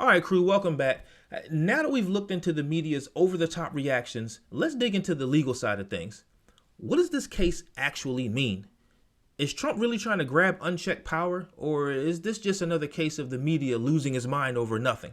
All right, crew, welcome back. Now that we've looked into the media's over-the-top reactions, let's dig into the legal side of things. What does this case actually mean? Is Trump really trying to grab unchecked power, or is this just another case of the media losing his mind over nothing?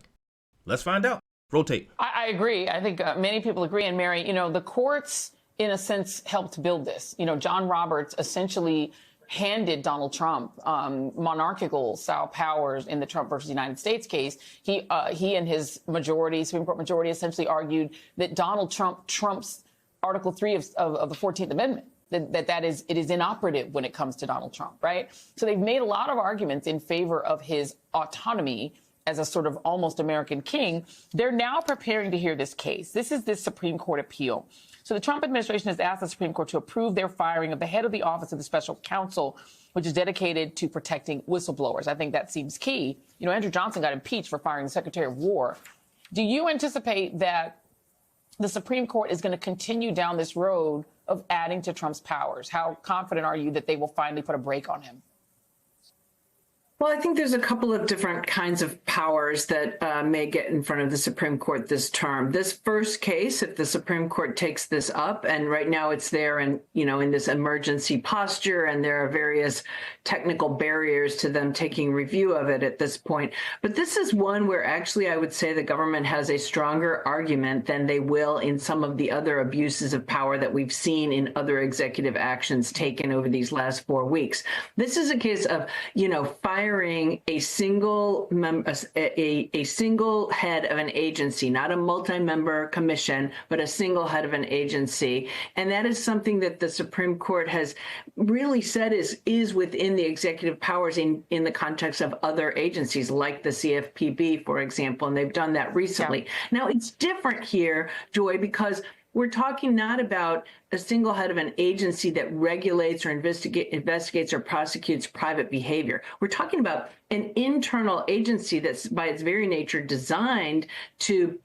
Let's find out. Rotate. I agree. I think many people agree. And Mary, the courts, in a sense, helped build this. John Roberts essentially handed Donald Trump monarchical style powers in the Trump versus United States case. He and his Supreme Court majority essentially argued that Donald Trump trumps Article 3 of the 14th Amendment. It is inoperative when it comes to Donald Trump, right? So they've made a lot of arguments in favor of his autonomy as a sort of almost American king. They're now preparing to hear this case. This is this Supreme Court appeal. So the Trump administration has asked the Supreme Court to approve their firing of the head of the Office of the Special Counsel, which is dedicated to protecting whistleblowers. I think that seems key. Andrew Johnson got impeached for firing the Secretary of War. Do you anticipate that the Supreme Court is going to continue down this road of adding to Trump's powers? How confident are you that they will finally put a break on him? Well, I think there's a couple of different kinds of powers that may get in front of the Supreme Court this term. This first case, if the Supreme Court takes this up, and right now it's there and, in this emergency posture, and there are various technical barriers to them taking review of it at this point. But this is one where actually I would say the government has a stronger argument than they will in some of the other abuses of power that we've seen in other executive actions taken over these last 4 weeks. This is a case of, firing a single a single head of an agency, not a multi-member commission, but a single head of an agency. And that is something that the Supreme Court has really said is within the executive powers in the context of other agencies like the CFPB, for example, and they've done that recently. Yeah. Now, it's different here, Joy, because we're talking not about a single head of an agency that regulates or investigates or prosecutes private behavior. We're talking about an internal agency that's by its very nature designed to,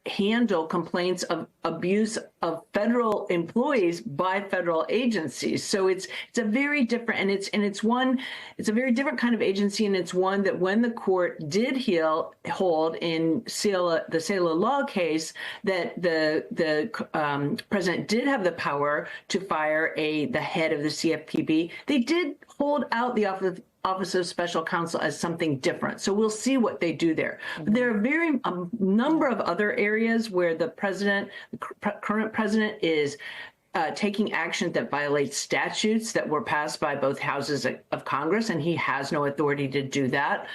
handle complaints of abuse of federal employees by federal agencies. So it's a very different, and it's a very different kind of agency, and it's one that when the court did hold in the Selah Law case, that the president did have the power to fire the head of the CFPB. They did hold out the Office of Special Counsel as something different. So we'll see what they do there. But there are a number of other areas where the current president is taking action that violates statutes that were passed by both houses of Congress, and he has no authority to do that,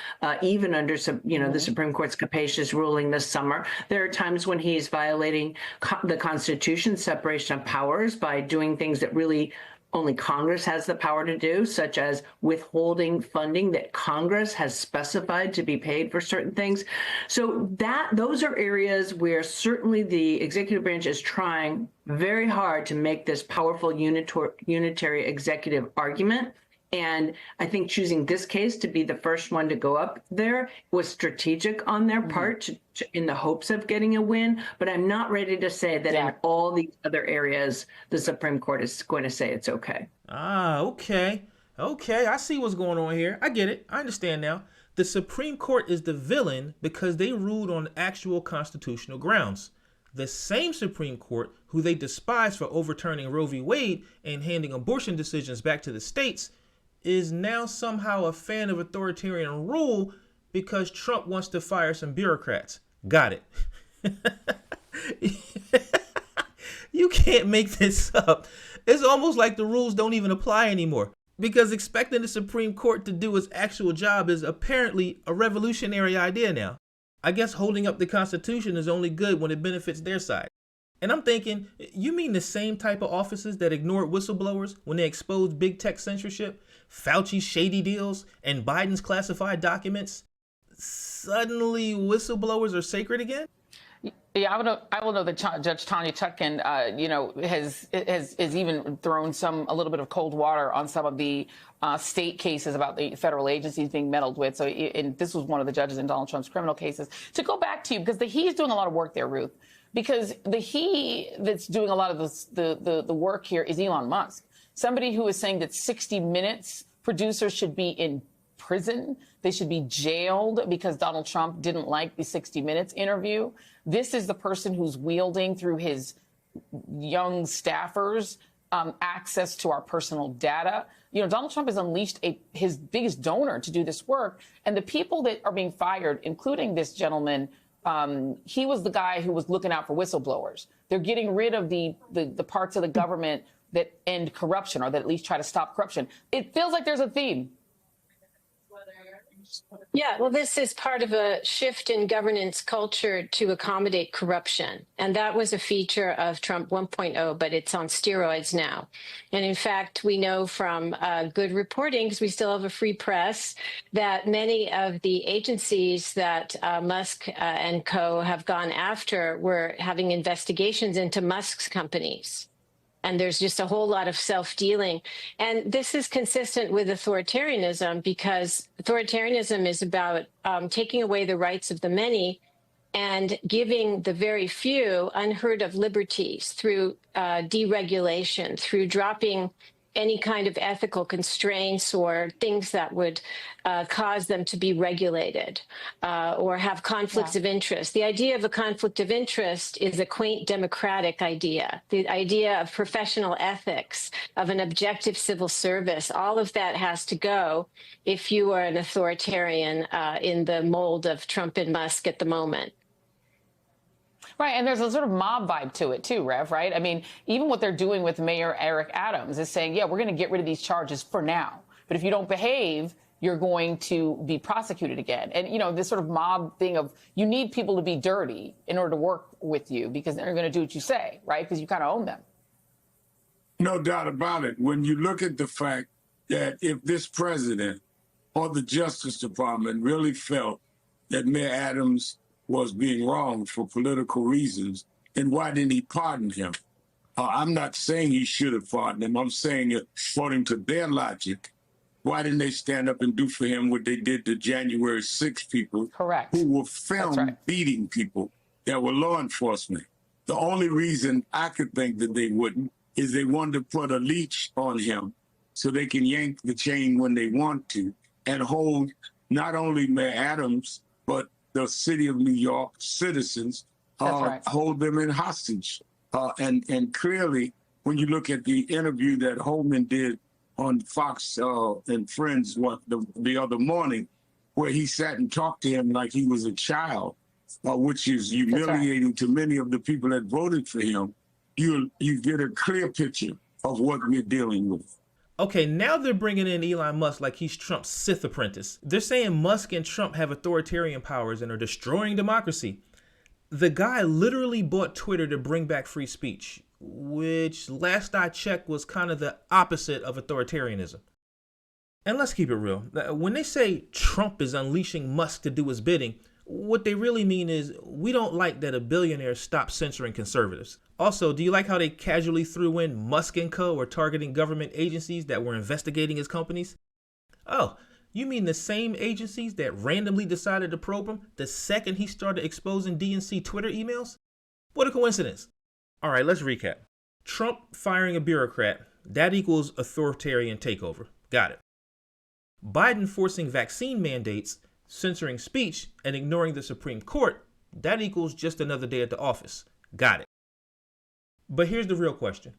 even under the Supreme Court's capacious ruling this summer. There are times when he's violating the Constitution, separation of powers, by doing things that really only Congress has the power to do, such as withholding funding that Congress has specified to be paid for certain things. So those are areas where certainly the executive branch is trying very hard to make this powerful unitary executive argument. And I think choosing this case to be the first one to go up there was strategic on their part in the hopes of getting a win. But I'm not ready to say that in all these other areas, the Supreme Court is going to say it's okay. Okay. I see what's going on here. I get it. I understand now. The Supreme Court is the villain because they ruled on actual constitutional grounds. The same Supreme Court who they despise for overturning Roe v. Wade and handing abortion decisions back to the states is now somehow a fan of authoritarian rule because Trump wants to fire some bureaucrats. Got it. You can't make this up. It's almost like the rules don't even apply anymore, because expecting the Supreme Court to do its actual job is apparently a revolutionary idea now. I guess holding up the Constitution is only good when it benefits their side. And I'm thinking, you mean the same type of offices that ignored whistleblowers when they exposed big tech censorship, Fauci's shady deals, and Biden's classified documents? Suddenly whistleblowers are sacred again? Yeah, I will know that Judge Tanya Chutkan, has even thrown a little bit of cold water on some of the state cases about the federal agencies being meddled with. So, and this was one of the judges in Donald Trump's criminal cases. To go back to you, because he's doing a lot of work there, Ruth, because the he that's doing a lot of the work here is Elon Musk, somebody who is saying that 60 Minutes producers should be in prison They should be jailed because Donald Trump didn't like the 60 Minutes interview. This is the person who's wielding through his young staffers access to our personal data. You know, Donald Trump has unleashed his biggest donor to do this work. And the people that are being fired, including this gentleman, he was the guy who was looking out for whistleblowers. They're getting rid of the parts of the government that end corruption, or that at least try to stop corruption. It feels like there's a theme. Yeah, well, this is part of a shift in governance culture to accommodate corruption. And that was a feature of Trump 1.0, but it's on steroids now. And in fact, we know from good reporting, because we still have a free press, that many of the agencies that Musk and co have gone after were having investigations into Musk's companies. And there's just a whole lot of self-dealing. And this is consistent with authoritarianism, because authoritarianism is about taking away the rights of the many and giving the very few unheard of liberties through deregulation, through dropping any kind of ethical constraints or things that would cause them to be regulated or have conflicts of interest. The idea of a conflict of interest is a quaint democratic idea. The idea of professional ethics, of an objective civil service, all of that has to go if you are an authoritarian in the mold of Trump and Musk at the moment. Right, and there's a sort of mob vibe to it too, Rev, right? I mean, even what they're doing with Mayor Eric Adams is saying, yeah, we're going to get rid of these charges for now. But if you don't behave, you're going to be prosecuted again. And, you know, this sort of mob thing of you need people to be dirty in order to work with you, because they're going to do what you say, right? Because you kind of own them. No doubt about it. When you look at the fact that if this president or the Justice Department really felt that Mayor Adams was being wronged for political reasons, then why didn't he pardon him? I'm not saying he should have pardoned him. I'm saying, according to their logic, why didn't they stand up and do for him what they did to January 6 people Correct. who were filmed beating people that were law enforcement? The only reason I could think that they wouldn't is they wanted to put a leash on him so they can yank the chain when they want to and hold not only Mayor Adams, but the city of New York citizens, hold them in hostage. And clearly, when you look at the interview that Holman did on Fox and Friends the other morning, where he sat and talked to him like he was a child, which is humiliating to many of the people that voted for him, you get a clear picture of what we're dealing with. Okay, now they're bringing in Elon Musk like he's Trump's Sith apprentice. They're saying Musk and Trump have authoritarian powers and are destroying democracy. The guy literally bought Twitter to bring back free speech, which last I checked was kind of the opposite of authoritarianism. And let's keep it real. When they say Trump is unleashing Musk to do his bidding, what they really mean is we don't like that a billionaire stopped censoring conservatives. Also, do you like how they casually threw in Musk and co. are targeting government agencies that were investigating his companies? Oh, you mean the same agencies that randomly decided to probe him the second he started exposing DNC Twitter emails? What a coincidence. All right, let's recap. Trump firing a bureaucrat, that equals authoritarian takeover. Got it. Biden forcing vaccine mandates, censoring speech, and ignoring the Supreme Court, that equals just another day at the office. Got it. But here's the real question.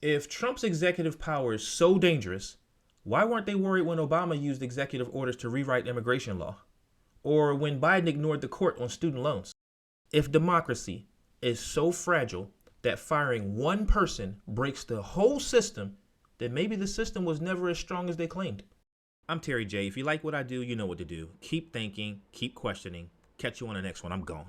If Trump's executive power is so dangerous, why weren't they worried when Obama used executive orders to rewrite immigration law? Or when Biden ignored the court on student loans? If democracy is so fragile that firing one person breaks the whole system, then maybe the system was never as strong as they claimed. I'm Terry J. If you like what I do, you know what to do. Keep thinking, keep questioning. Catch you on the next one. I'm gone.